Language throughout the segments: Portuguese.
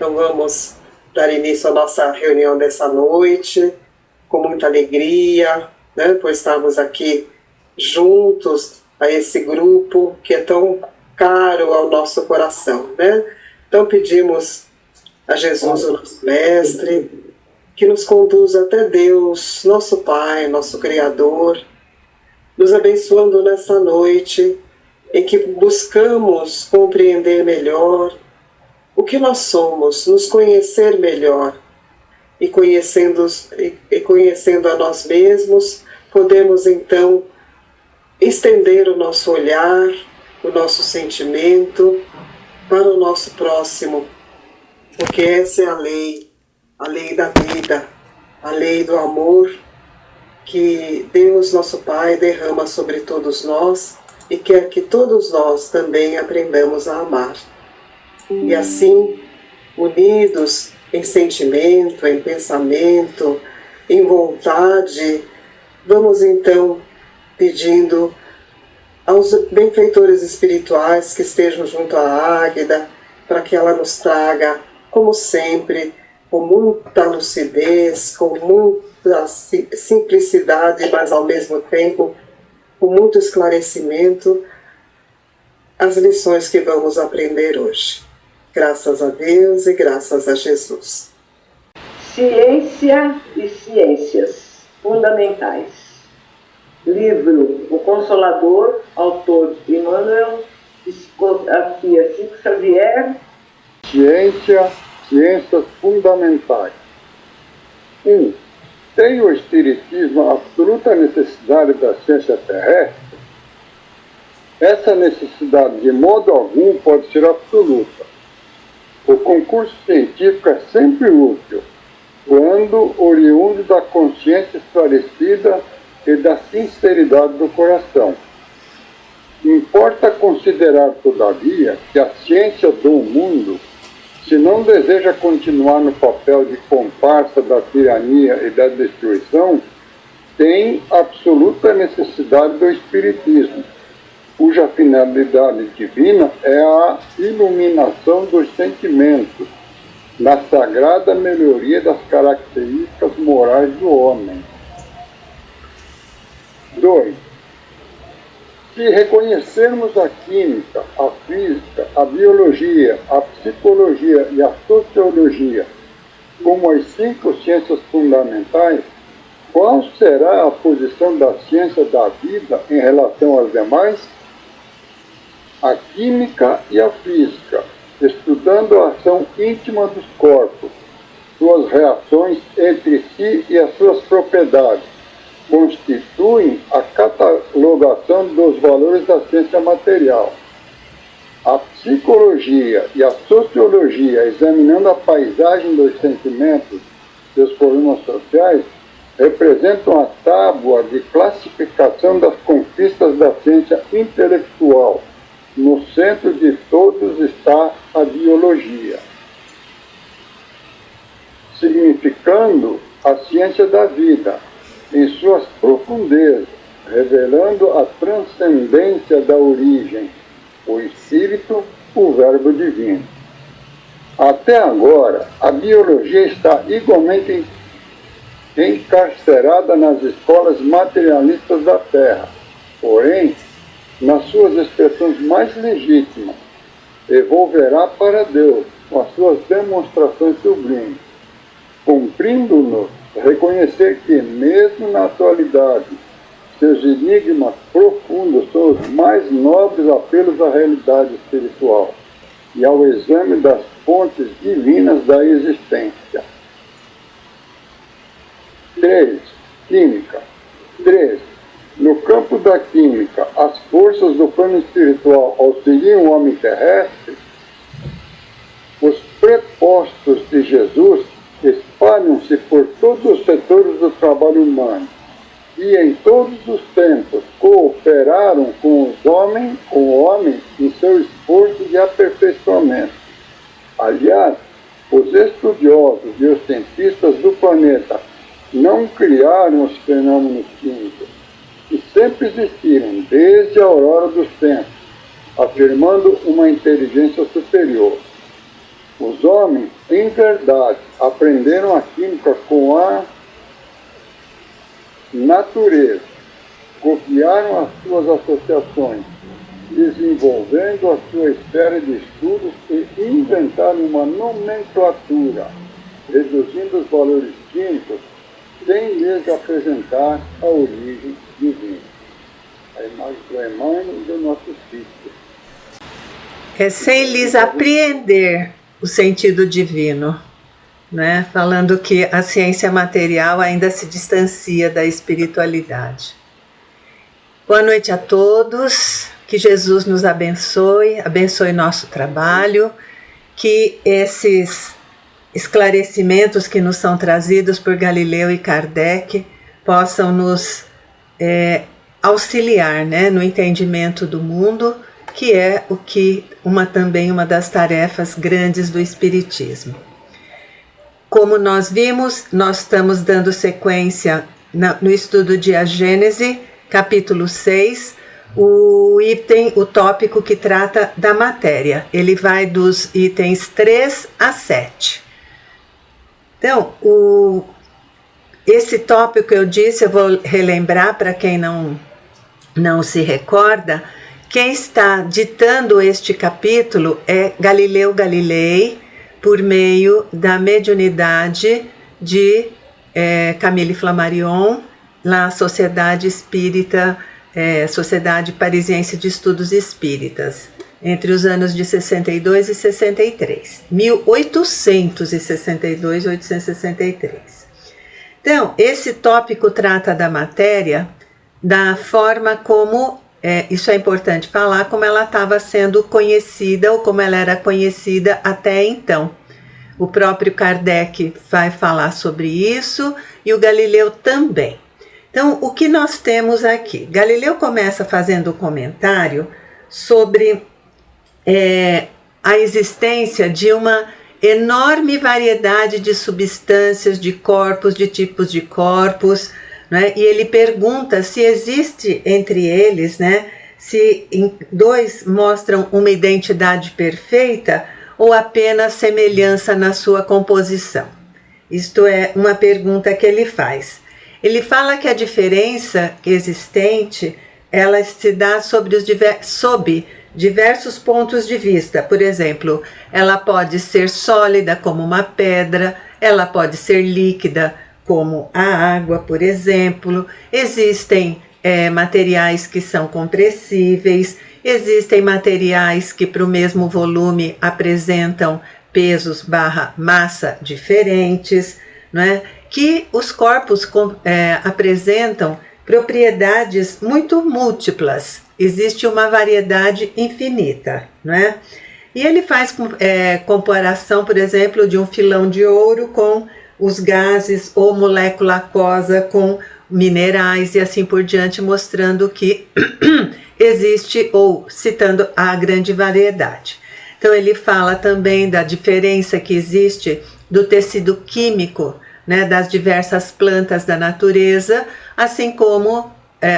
Então vamos dar início à nossa reunião dessa noite, com muita alegria, né, por estarmos aqui juntos a esse grupo que é tão caro ao nosso coração, né? Então pedimos a Jesus, o nosso Mestre, que nos conduza até Deus, nosso Pai, nosso Criador, nos abençoando nessa noite em que buscamos compreender melhor o que nós somos, nos conhecer melhor e conhecendo a nós mesmos, podemos então estender o nosso olhar, o nosso sentimento para o nosso próximo, porque essa é a lei da vida, a lei do amor que Deus, nosso Pai, derrama sobre todos nós e quer que todos nós também aprendamos a amar. E assim, unidos em sentimento, em pensamento, em vontade, vamos então pedindo aos benfeitores espirituais que estejam junto à Águida, para que ela nos traga, como sempre, com muita lucidez, com muita simplicidade, mas ao mesmo tempo com muito esclarecimento, as lições que vamos aprender hoje. Graças a Deus e graças a Jesus. Ciência e ciências fundamentais. Livro O Consolador, autor Emmanuel, psicografia Chico Xavier. Ciências fundamentais. 1. Tem o Espiritismo a absoluta necessidade da ciência terrestre? Essa necessidade de modo algum pode ser absoluta. O concurso científico é sempre útil, quando oriundo da consciência esclarecida e da sinceridade do coração. Importa considerar, todavia, que a ciência do mundo, se não deseja continuar no papel de comparsa da tirania e da destruição, tem absoluta necessidade do Espiritismo, cuja finalidade divina é a iluminação dos sentimentos, na sagrada melhoria das características morais do homem. 2. Se reconhecermos a química, a física, a biologia, a psicologia e a sociologia como as 5 ciências fundamentais, qual será a posição da ciência da vida em relação às demais? A química e a física, estudando a ação íntima dos corpos, suas reações entre si e as suas propriedades, constituem a catalogação dos valores da ciência material. A psicologia e a sociologia, examinando a paisagem dos sentimentos e os problemas sociais, representam a tábua de classificação das conquistas da ciência intelectual. No centro de todos está a biologia, significando a ciência da vida em suas profundezas, revelando a transcendência da origem, o Espírito, o Verbo Divino. Até agora, a biologia está igualmente encarcerada nas escolas materialistas da Terra, porém, nas suas expressões mais legítimas, evolverá para Deus com as suas demonstrações sublimes, cumprindo-nos reconhecer que, mesmo na atualidade, seus enigmas profundos são os mais nobres apelos à realidade espiritual e ao exame das fontes divinas da existência. 3. Química. 3. No campo da química, as forças do plano espiritual auxiliam o homem terrestre? Os prepostos de Jesus espalham-se por todos os setores do trabalho humano e em todos os tempos cooperaram com o homem em seu esforço de aperfeiçoamento. Aliás, os estudiosos e os cientistas do planeta não criaram os fenômenos químicos, que sempre existiram desde a aurora dos tempos, afirmando uma inteligência superior. Os homens, em verdade, aprenderam a química com a natureza, copiaram as suas associações, desenvolvendo a sua esfera de estudos e inventaram uma nomenclatura, reduzindo os valores químicos sem lhes apresentar a origem divina. A imagem do Emmanuel e do nosso Cristo. É sem lhes apreender o sentido divino, né? Falando que a ciência material ainda se distancia da espiritualidade. Boa noite a todos, que Jesus nos abençoe, abençoe nosso trabalho, que esses esclarecimentos que nos são trazidos por Galileu e Kardec possam nos auxiliar, né, no entendimento do mundo, que é também uma das tarefas grandes do Espiritismo. Como nós vimos, nós estamos dando sequência no estudo de A Gênese, capítulo 6, o tópico que trata da matéria. Ele vai dos itens 3 a 7. Então, esse tópico eu disse, eu vou relembrar para quem não se recorda. Quem está ditando este capítulo é Galileu Galilei, por meio da mediunidade de Camille Flammarion, na Sociedade Espírita, Sociedade Parisiense de Estudos Espíritas, entre os anos de 62 e 63, 1862 e 1863. Então, esse tópico trata da matéria, da forma como, isso é importante falar, como ela estava sendo conhecida ou como ela era conhecida até então. O próprio Kardec vai falar sobre isso e o Galileu também. Então, o que nós temos aqui? Galileu começa fazendo um comentário sobre a existência de uma enorme variedade de substâncias, de corpos, de tipos de corpos, né? E ele pergunta se existe entre eles, né, se dois mostram uma identidade perfeita ou apenas semelhança na sua composição. Isto é uma pergunta que ele faz. Ele fala que a diferença existente, ela se dá sob diversos pontos de vista. Por exemplo, ela pode ser sólida como uma pedra, ela pode ser líquida como a água, por exemplo. Existem materiais que são compressíveis, existem materiais que para o mesmo volume apresentam pesos / massa diferentes, né? Que os corpos apresentam propriedades muito múltiplas, existe uma variedade infinita, né? E ele faz comparação, por exemplo, de um filão de ouro com os gases ou molécula aquosa com minerais e assim por diante, mostrando que existe, ou citando a grande variedade. Então ele fala também da diferença que existe do tecido químico, né, das diversas plantas da natureza, assim como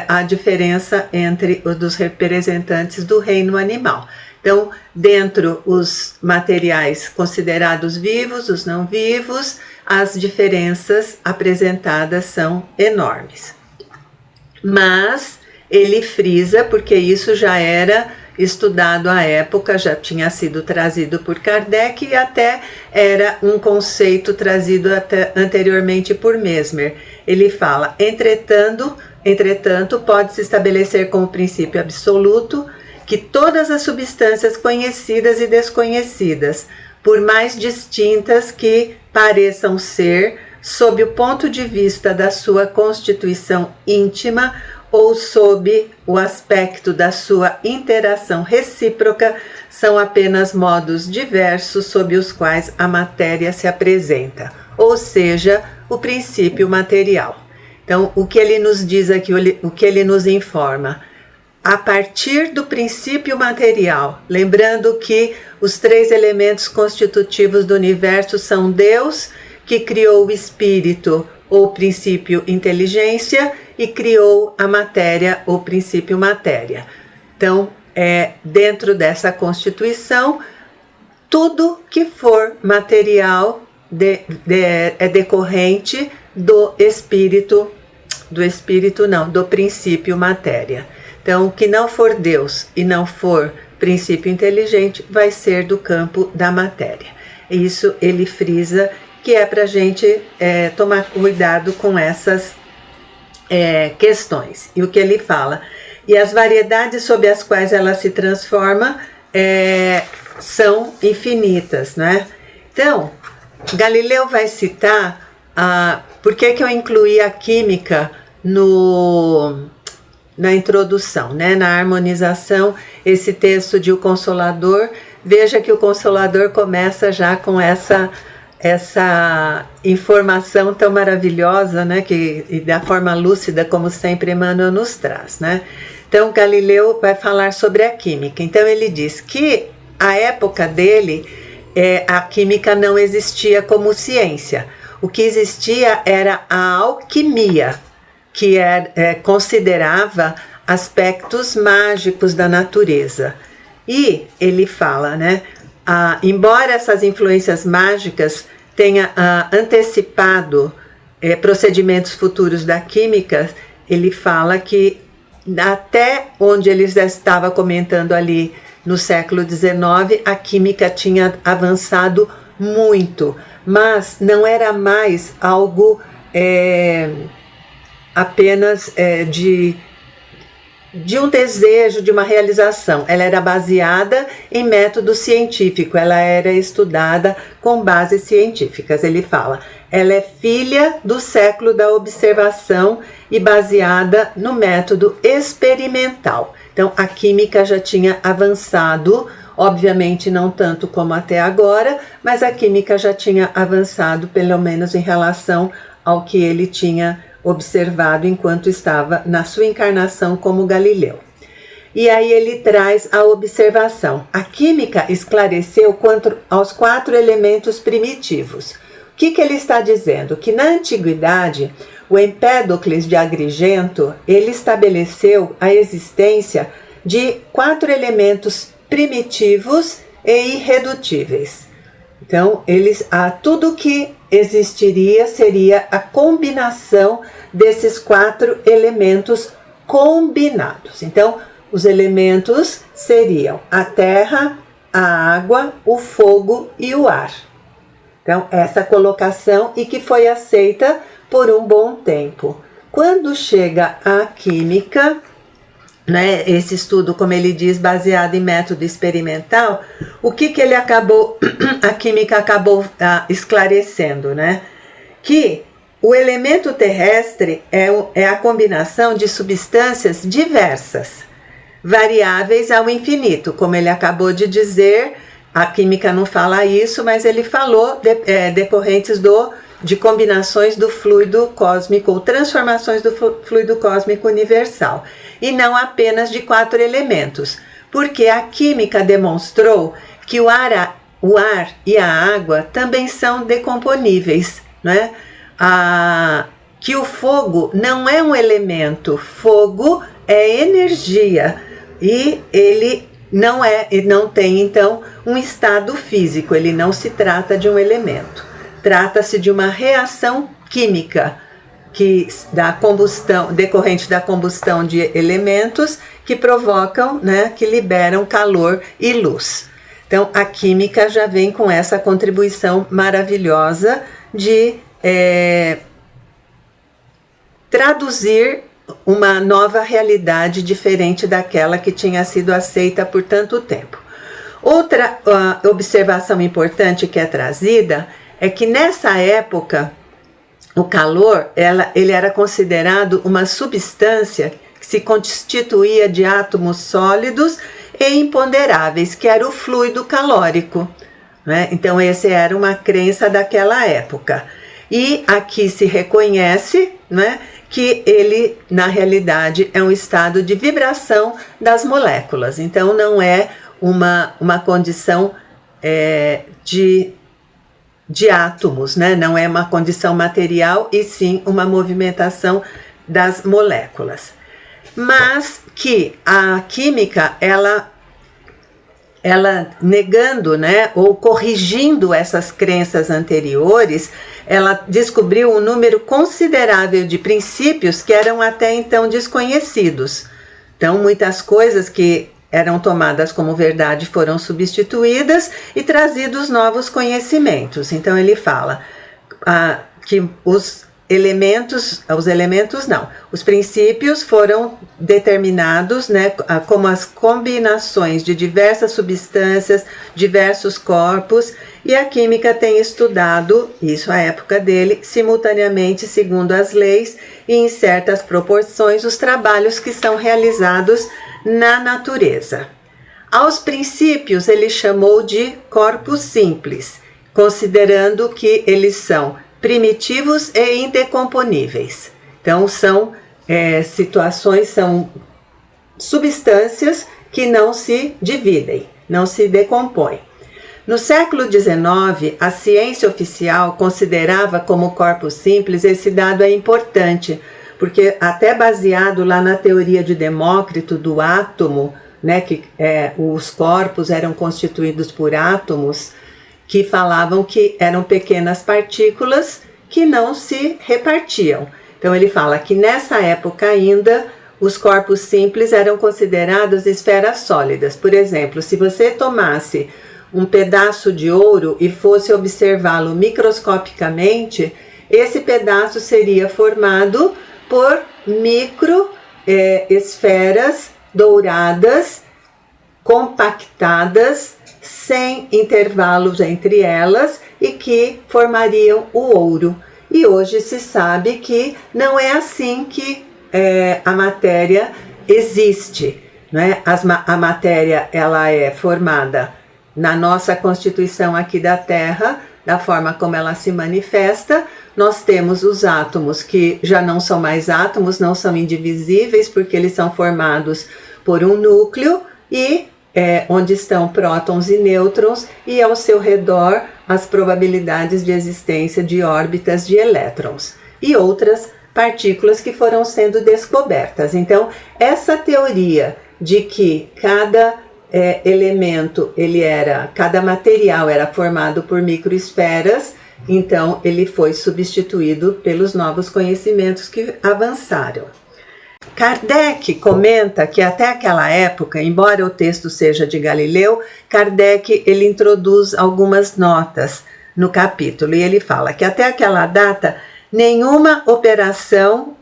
a diferença entre os dos representantes do reino animal. Então, dentro os materiais considerados vivos, os não vivos, as diferenças apresentadas são enormes. Mas ele frisa, porque isso já era estudado à época, já tinha sido trazido por Kardec e até era um conceito trazido até anteriormente por Mesmer. Ele fala, entretanto, pode-se estabelecer como princípio absoluto que todas as substâncias conhecidas e desconhecidas, por mais distintas que pareçam ser, sob o ponto de vista da sua constituição íntima, ou sob o aspecto da sua interação recíproca, são apenas modos diversos sob os quais a matéria se apresenta, ou seja, o princípio material. Então, o que ele nos diz aqui, o que ele nos informa? A partir do princípio material, lembrando que os 3 elementos constitutivos do universo são Deus, que criou o espírito, ou princípio inteligência, e criou a matéria, ou princípio matéria. Então, dentro dessa constituição, tudo que for material é decorrente do princípio matéria. Então, o que não for Deus e não for princípio inteligente vai ser do campo da matéria. Isso ele frisa que é para a gente tomar cuidado com essas questões. E o que ele fala? E as variedades sob as quais ela se transforma são infinitas, né? Então, Galileu vai citar por que eu incluí a química na introdução, né? Na harmonização, esse texto de O Consolador. Veja que o Consolador começa já com essa informação tão maravilhosa, né? E da forma lúcida, como sempre Emmanuel nos traz, né? Então, Galileu vai falar sobre a química. Então, ele diz que a época dele, a química não existia como ciência. O que existia era a alquimia, que considerava aspectos mágicos da natureza. E ele fala, né? Embora essas influências mágicas tenham antecipado procedimentos futuros da química, ele fala que até onde ele já estava comentando ali no século XIX, a química tinha avançado muito, mas não era mais algo apenas de um desejo, de uma realização. Ela era baseada em método científico, ela era estudada com bases científicas. Ele fala, ela é filha do século da observação e baseada no método experimental. Então, a química já tinha avançado, obviamente não tanto como até agora, mas a química já tinha avançado, pelo menos em relação ao que ele tinha observado enquanto estava na sua encarnação como Galileu. E aí ele traz a observação. A química esclareceu quanto aos 4 elementos primitivos. O que ele está dizendo? Que na antiguidade, o Empédocles de Agrigento, ele estabeleceu a existência de 4 elementos primitivos e irredutíveis. Então, tudo que existiria seria a combinação desses 4 elementos combinados. Então, os elementos seriam a terra, a água, o fogo e o ar. Então, essa colocação e que foi aceita por um bom tempo. Quando chega a química, né, esse estudo, como ele diz, baseado em método experimental, o que a química acabou esclarecendo, né? Que o elemento terrestre é a combinação de substâncias diversas, variáveis ao infinito, como ele acabou de dizer. A química não fala isso, mas ele falou decorrentes de combinações do fluido cósmico ou transformações do fluido cósmico universal, e não apenas de 4 elementos, porque a química demonstrou que o ar e a água também são decomponíveis, né? Que o fogo não é um elemento, fogo é energia, e ele não tem então um estado físico, ele não se trata de um elemento. Trata-se de uma reação química decorrente da combustão de elementos que provocam, né, que liberam calor e luz. Então, a química já vem com essa contribuição maravilhosa de traduzir uma nova realidade diferente daquela que tinha sido aceita por tanto tempo. Outra observação importante que é trazida é que nessa época o calor ele era considerado uma substância que se constituía de átomos sólidos e imponderáveis, que era o fluido calórico, né? Então essa era uma crença daquela época. E aqui se reconhece, né, que ele na realidade é um estado de vibração das moléculas. Então não é uma condição de átomos, né? Não é uma condição material, e sim uma movimentação das moléculas. Mas que a química, ela ela negando, né, ou corrigindo essas crenças anteriores, ela descobriu um número considerável de princípios que eram até então desconhecidos. Então, muitas coisas que eram tomadas como verdade foram substituídas e trazidos novos conhecimentos. Então, ele fala que os princípios foram determinados, né, como as combinações de diversas substâncias, diversos corpos, e a química tem estudado, isso à época dele, simultaneamente, segundo as leis e em certas proporções, os trabalhos que são realizados na natureza. Aos princípios ele chamou de corpos simples, considerando que eles são primitivos e indecomponíveis. Então, são situações, são substâncias que não se dividem, não se decompõem. No século XIX, a ciência oficial considerava como corpos simples, esse dado é importante, porque até baseado lá na teoria de Demócrito do átomo, né, que os corpos eram constituídos por átomos, que falavam que eram pequenas partículas que não se repartiam. Então ele fala que nessa época ainda os corpos simples eram considerados esferas sólidas. Por exemplo, se você tomasse um pedaço de ouro e fosse observá-lo microscopicamente, esse pedaço seria formado por micro esferas douradas, compactadas, sem intervalos entre elas e que formariam o ouro. E hoje se sabe que não é assim que a matéria existe, né? A matéria ela é formada na nossa constituição aqui da Terra, da forma como ela se manifesta. Nós temos os átomos que já não são mais átomos, não são indivisíveis, porque eles são formados por um núcleo e onde estão prótons e nêutrons, e ao seu redor as probabilidades de existência de órbitas de elétrons e outras partículas que foram sendo descobertas. Então, essa teoria de que cada elemento, cada material era formado por microesferas, então ele foi substituído pelos novos conhecimentos que avançaram. Kardec comenta que até aquela época, embora o texto seja de Galileu, Kardec ele introduz algumas notas no capítulo e ele fala que até aquela data nenhuma operação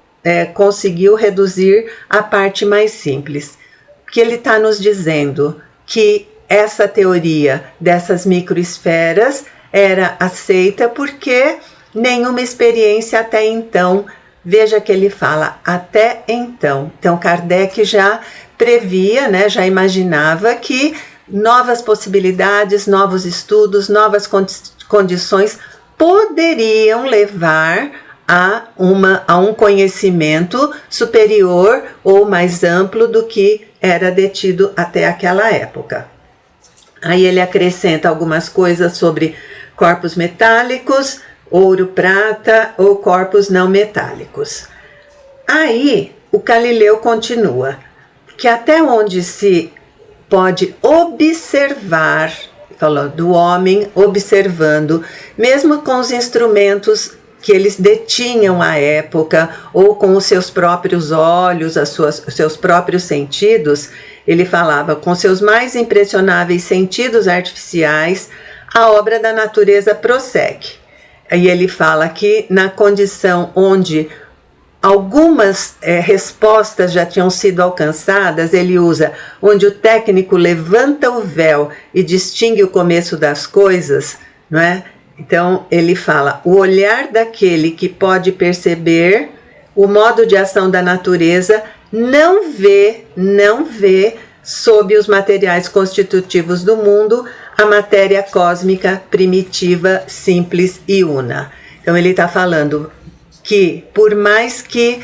conseguiu reduzir a parte mais simples. Que ele está nos dizendo que essa teoria dessas microesferas era aceita porque nenhuma experiência até então. Veja que ele fala até então. Então Kardec já previa, né, já imaginava que novas possibilidades, novos estudos, novas condições poderiam levar a um conhecimento superior ou mais amplo do que era detido até aquela época. Aí ele acrescenta algumas coisas sobre corpos metálicos, ouro, prata ou corpos não metálicos. Aí o Galileu continua, que até onde se pode observar, falou do homem observando, mesmo com os instrumentos que eles detinham à época, ou com os seus próprios olhos, os seus próprios sentidos, ele falava, com seus mais impressionáveis sentidos artificiais, a obra da natureza prossegue. E ele fala que na condição onde algumas respostas já tinham sido alcançadas, ele usa onde o técnico levanta o véu e distingue o começo das coisas, não é? Então ele fala, o olhar daquele que pode perceber o modo de ação da natureza não vê sob os materiais constitutivos do mundo a matéria cósmica primitiva, simples e una. Então ele está falando que por mais que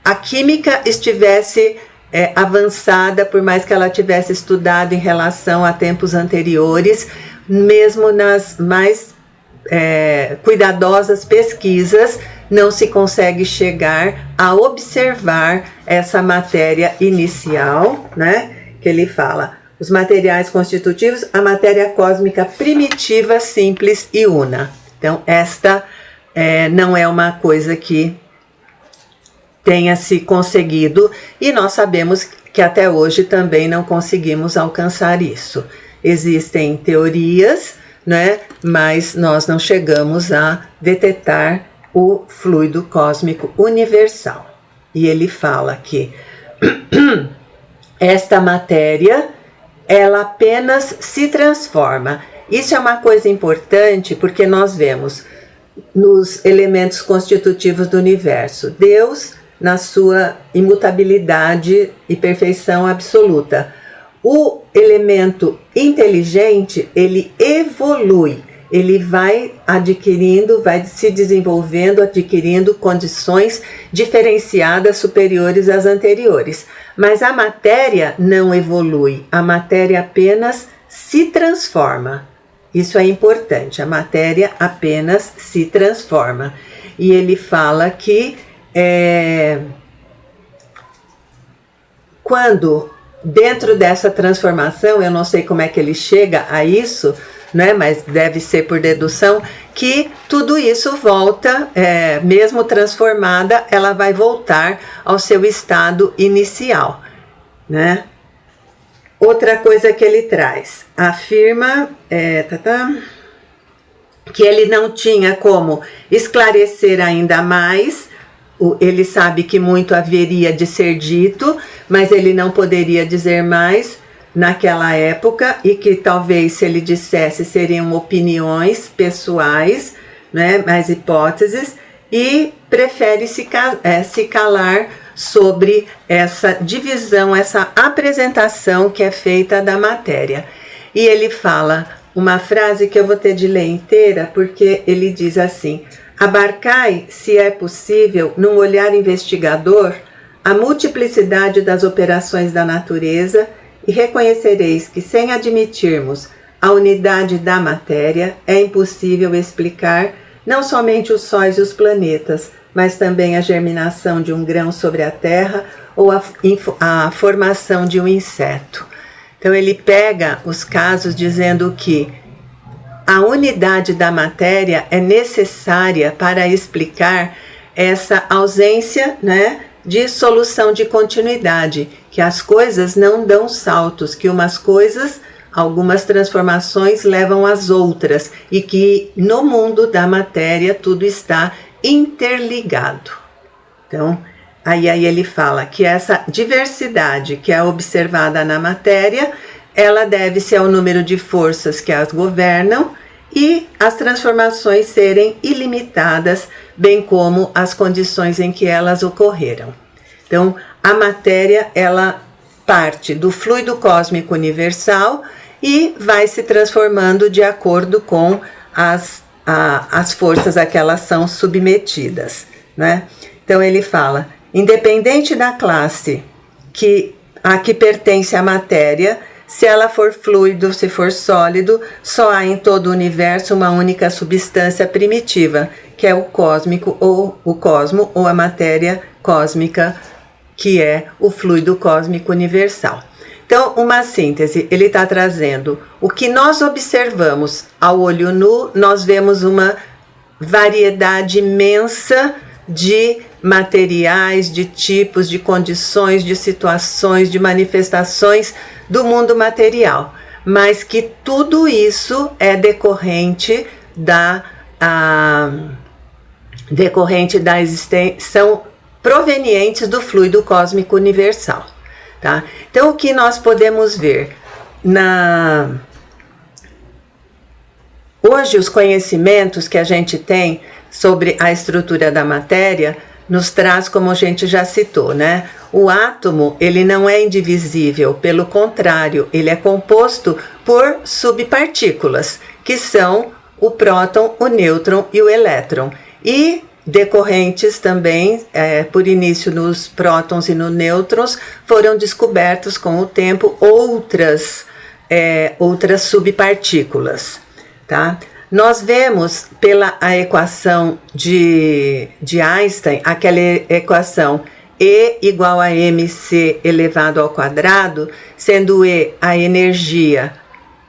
a química estivesse avançada, por mais que ela tivesse estudado em relação a tempos anteriores, mesmo nas mais cuidadosas pesquisas, não se consegue chegar a observar essa matéria inicial, né? Que ele fala, os materiais constitutivos, a matéria cósmica primitiva, simples e una. Então, esta não é uma coisa que tenha se conseguido, e nós sabemos que até hoje também não conseguimos alcançar isso. Existem teorias, né, mas nós não chegamos a detectar o fluido cósmico universal. E ele fala que esta matéria, ela apenas se transforma. Isso é uma coisa importante porque nós vemos nos elementos constitutivos do universo, Deus na sua imutabilidade e perfeição absoluta. O elemento inteligente, ele evolui, ele vai adquirindo, vai se desenvolvendo, adquirindo condições diferenciadas superiores às anteriores. Mas a matéria não evolui, a matéria apenas se transforma. Isso é importante, a matéria apenas se transforma. E ele fala que quando dentro dessa transformação, eu não sei como é que ele chega a isso, né, mas deve ser por dedução, que tudo isso volta, mesmo transformada, ela vai voltar ao seu estado inicial, né? Outra coisa que ele traz, afirma que ele não tinha como esclarecer ainda mais, ele sabe que muito haveria de ser dito, mas ele não poderia dizer mais naquela época, e que talvez se ele dissesse seriam opiniões pessoais, né, mais hipóteses, e prefere se calar sobre essa divisão, essa apresentação que é feita da matéria. E ele fala uma frase que eu vou ter de ler inteira, porque ele diz assim: abarcai, se é possível, num olhar investigador, a multiplicidade das operações da natureza, e reconhecereis que, sem admitirmos a unidade da matéria, é impossível explicar não somente os sóis e os planetas, mas também a germinação de um grão sobre a terra ou a formação de um inseto. Então ele pega os casos dizendo que a unidade da matéria é necessária para explicar essa ausência, né, de solução de continuidade, que as coisas não dão saltos, que algumas transformações levam às outras, e que no mundo da matéria tudo está interligado. Então, aí ele fala que essa diversidade que é observada na matéria, ela deve-se ao número de forças que as governam e as transformações serem ilimitadas, bem como as condições em que elas ocorreram. Então, a matéria, ela parte do fluido cósmico universal e vai se transformando de acordo com as forças a que elas são submetidas, né? Então ele fala, independente da classe a que pertence a matéria, se ela for fluido, se for sólido, só há em todo o universo uma única substância primitiva, que é o cósmico ou o cosmo, ou a matéria cósmica, que é o fluido cósmico universal. Então, uma síntese, ele está trazendo o que nós observamos ao olho nu, nós vemos uma variedade imensa de materiais, de tipos, de condições, de situações, de manifestações do mundo material, mas que tudo isso é decorrente da existência, são provenientes do fluido cósmico universal, tá? Então, o que nós podemos ver hoje, os conhecimentos que a gente tem sobre a estrutura da matéria nos traz, como a gente já citou, né? O átomo, ele não é indivisível, pelo contrário, ele é composto por subpartículas, que são o próton, o nêutron e o elétron. E decorrentes também, por início nos prótons e nos nêutrons, foram descobertos com o tempo outras subpartículas, tá? Nós vemos pela a equação de Einstein, aquela equação E igual a mc elevado ao quadrado, sendo E a energia,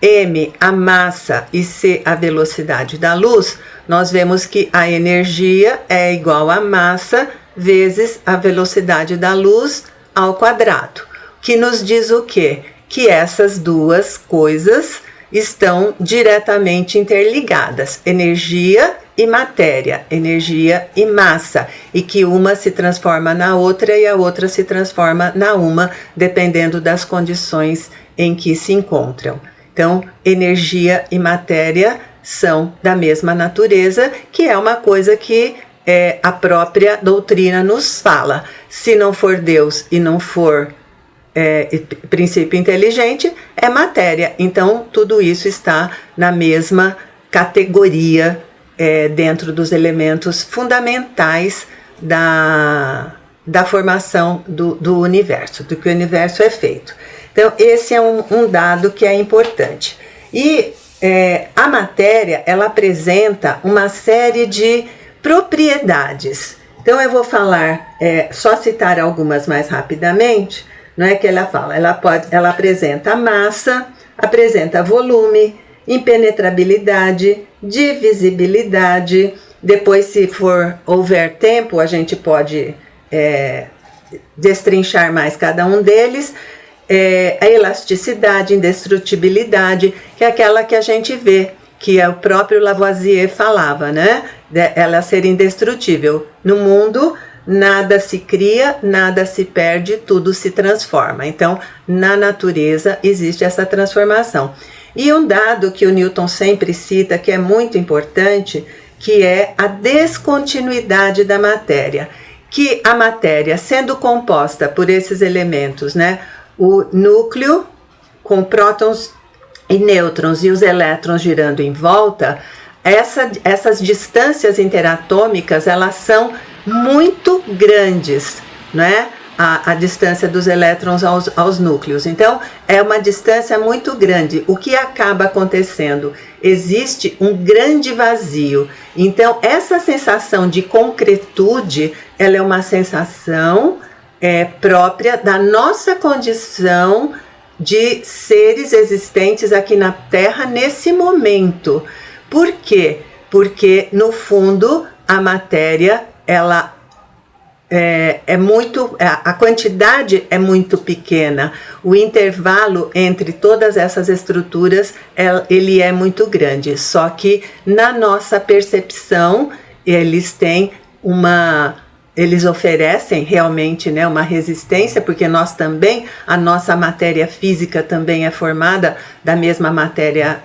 m a massa e c a velocidade da luz, nós vemos que a energia é igual a massa vezes a velocidade da luz ao quadrado. Que nos diz o quê? Que essas duas coisas estão diretamente interligadas, energia e matéria, energia e massa, e que uma se transforma na outra e a outra se transforma na uma, dependendo das condições em que se encontram. Então, energia e matéria são da mesma natureza, que é uma coisa que a própria doutrina nos fala. Se não for Deus e não for princípio inteligente, é matéria. Então, tudo isso está na mesma categoria dentro dos elementos fundamentais da formação do universo, do que o universo é feito. Então, esse é um dado que é importante. E a matéria, ela apresenta uma série de propriedades. Então, eu vou falar, só citar algumas mais rapidamente. Não é que ela fala, ela apresenta massa, apresenta volume, impenetrabilidade, divisibilidade. Depois, se houver tempo, a gente pode destrinchar mais cada um deles. A elasticidade, indestrutibilidade, que é aquela que a gente vê, que o próprio Lavoisier falava, né? Ela ser indestrutível. No mundo, nada se cria, nada se perde, tudo se transforma. Então, na natureza existe essa transformação. E um dado que o Newton sempre cita, que é muito importante, que é a descontinuidade da matéria. Que a matéria, sendo composta por esses elementos, né? O núcleo com prótons e nêutrons e os elétrons girando em volta, essas distâncias interatômicas, elas são muito grandes, né? A distância dos elétrons aos núcleos. Então, é uma distância muito grande. O que acaba acontecendo? Existe um grande vazio. Então, essa sensação de concretude, ela é uma sensação própria da nossa condição de seres existentes aqui na Terra nesse momento. Por quê? Porque, no fundo, a matéria, ela a quantidade é muito pequena, o intervalo entre todas essas estruturas ele é muito grande, só que na nossa percepção eles oferecem realmente, né, uma resistência, porque nós também, a nossa matéria física também é formada da mesma matéria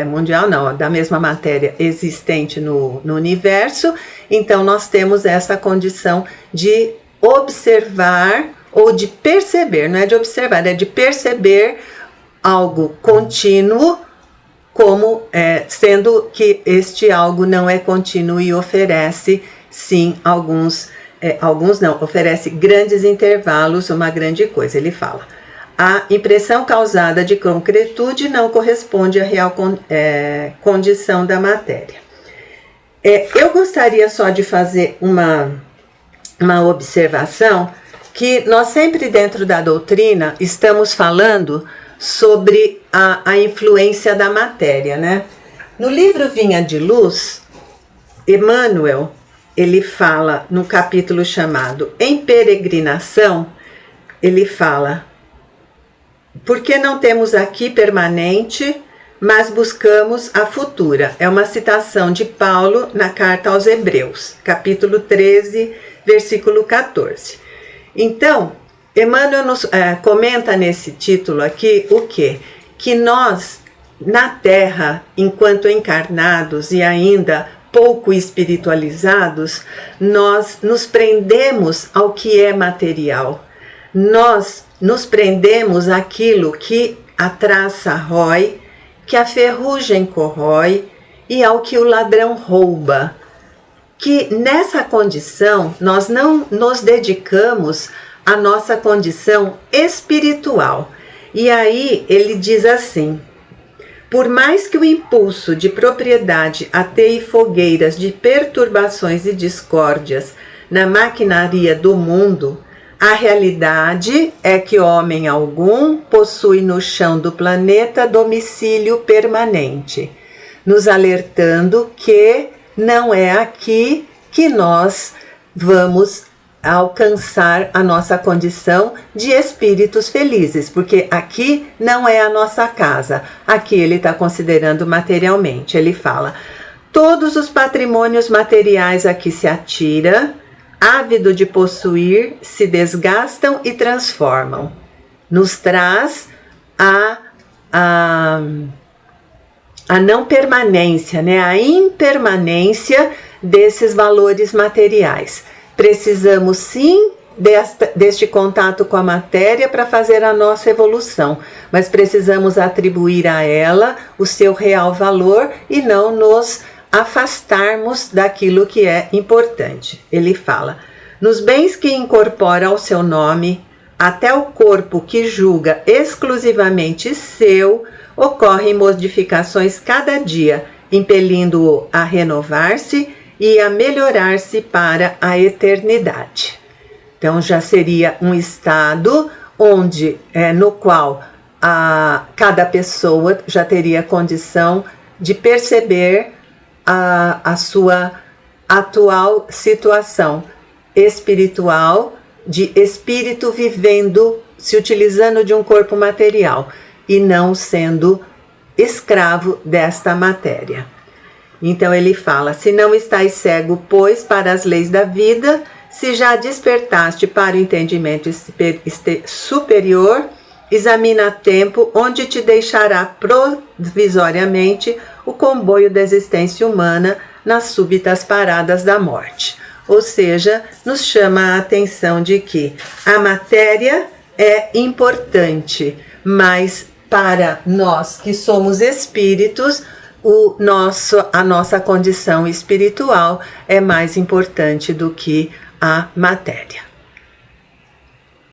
mundial, não, da mesma matéria existente no universo. Então nós temos essa condição de observar ou de perceber, não é de observar, é de perceber algo contínuo, como sendo que este algo não é contínuo e oferece sim, alguns não, oferece grandes intervalos, uma grande coisa. Ele fala, a impressão causada de concretude não corresponde à real condição da matéria. Eu gostaria só de fazer uma observação, que nós sempre dentro da doutrina estamos falando sobre a influência da matéria, né? No livro Vinha de Luz, Emmanuel, ele fala no capítulo chamado Em Peregrinação, ele fala, porque não temos aqui permanente, mas buscamos a futura. É uma citação de Paulo na carta aos Hebreus, capítulo 13, versículo 14. Então, Emmanuel nos comenta nesse título aqui o quê? Que nós, na Terra, enquanto encarnados e ainda pouco espiritualizados, nós nos prendemos ao que é material. Nós nos prendemos àquilo que a traça rói, que a ferrugem corrói e ao que o ladrão rouba. Que nessa condição nós não nos dedicamos à nossa condição espiritual. E aí ele diz assim: por mais que o impulso de propriedade ateie fogueiras de perturbações e discórdias na maquinaria do mundo, a realidade é que homem algum possui no chão do planeta domicílio permanente, nos alertando que não é aqui que nós vamos alcançar a nossa condição de espíritos felizes, porque aqui não é a nossa casa. Aqui ele está considerando materialmente. Ele fala: todos os patrimônios materiais aqui se atira, ávido de possuir, se desgastam e transformam. Nos traz a não permanência, né? A impermanência desses valores materiais. Precisamos sim deste contato com a matéria para fazer a nossa evolução, mas precisamos atribuir a ela o seu real valor e não nos afastarmos daquilo que é importante. Ele fala: nos bens que incorpora ao seu nome, até o corpo que julga exclusivamente seu, ocorrem modificações cada dia, impelindo-o a renovar-se e a melhorar-se para a eternidade. Então já seria um estado onde, no qual cada pessoa já teria condição de perceber a sua atual situação espiritual, de espírito vivendo, se utilizando de um corpo material e não sendo escravo desta matéria. Então ele fala: se não estás cego, pois, para as leis da vida, se já despertaste para o entendimento superior, examina a tempo onde te deixará provisoriamente o comboio da existência humana nas súbitas paradas da morte. Ou seja, nos chama a atenção de que a matéria é importante, mas para nós que somos espíritos, a nossa condição espiritual é mais importante do que a matéria.